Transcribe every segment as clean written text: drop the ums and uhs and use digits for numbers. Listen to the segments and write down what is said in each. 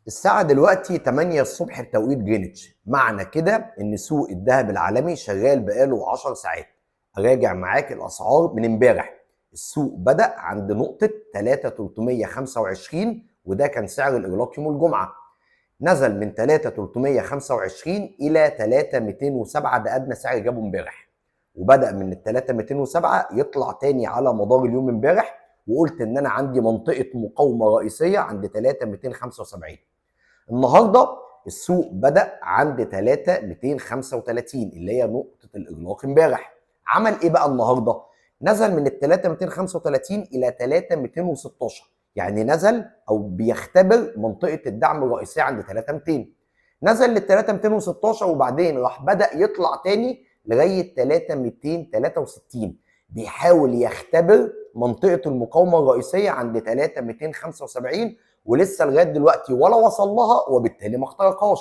الساعة دلوقتي 8 الصبح بتوقيت جرينتش، معنى كده ان سوق الذهب العالمي شغال بقاله 10 ساعات. اراجع معاك الاسعار من امبارح. السوق بدأ عند نقطة 3325 وده كان سعر الاغلاق يوم الجمعة. نزل من 3325 الى 3207، ده ادنى سعر جابه امبارح. وبدأ من ال 3207 يطلع تاني على مدار اليوم امبارح، وقلت ان انا عندي منطقة مقاومة رئيسية عند 3275. النهارده السوق بدأ عند 3235 اللي هي نقطة الإغلاق امبارح. عمل إيه بقى النهارده؟ نزل من ال 3235 إلى 3216، يعني نزل أو بيختبر منطقة الدعم الرئيسية عند 3200. نزل لل 3216 وبعدين راح بدأ يطلع تاني لغاية 3263، بيحاول يختبر منطقة المقاومة الرئيسية عند 3275، ولسه لغايه دلوقتي ولا وصل لها وبالتالي ما اخترقهاش.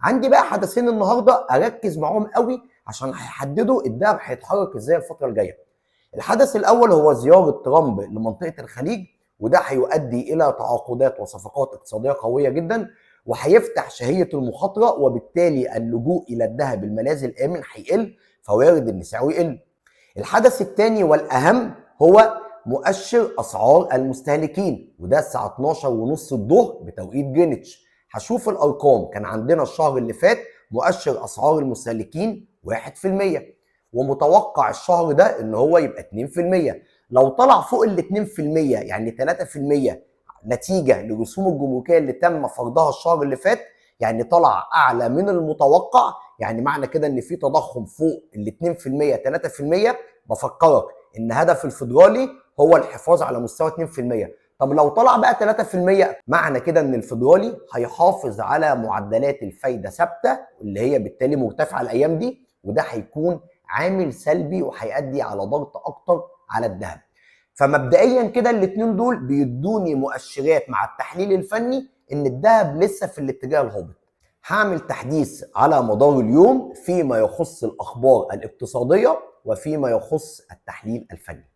عندي بقى حدثين النهارده اركز معاهم قوي عشان هيحددوا الدهب هيتحرك ازاي الفتره الجايه. الحدث الاول هو زياره ترامب لمنطقه الخليج، وده هيؤدي الى تعاقدات وصفقات اقتصاديه قويه جدا، وهيفتح شهيه المخاطره، وبالتالي اللجوء الى الذهب الملاذ الامن هيقل، فوارد ان سعره يقل. الحدث الثاني والاهم هو مؤشر اسعار المستهلكين، وده الساعه 12 ونص الظهر بتوقيت جرينتش. هشوف الارقام. كان عندنا الشهر اللي فات مؤشر اسعار المستهلكين 1%، ومتوقع الشهر ده ان هو يبقى 2%. لو طلع فوق ال 2% يعني 3% نتيجه للرسوم الجمركيه اللي تم فرضها الشهر اللي فات، يعني طلع اعلى من المتوقع، يعني معنى كده ان في تضخم فوق ال 2% 3%، بفكرك ان هدف الفيدرالي هو الحفاظ على مستوى 2%. طب لو طلع بقى 3%، معنى كده ان الفيدرالي هيحافظ على معدلات الفايده ثابته اللي هي بالتالي مرتفعه الايام دي، وده هيكون عامل سلبي وهيؤدي على ضغط اكتر على الذهب. فمبدئيا كده الاثنين دول بيدوني مؤشرات مع التحليل الفني ان الذهب لسه في الاتجاه الهابط. هعمل تحديث على مدار اليوم فيما يخص الاخبار الاقتصاديه وفيما يخص التحليل الفني.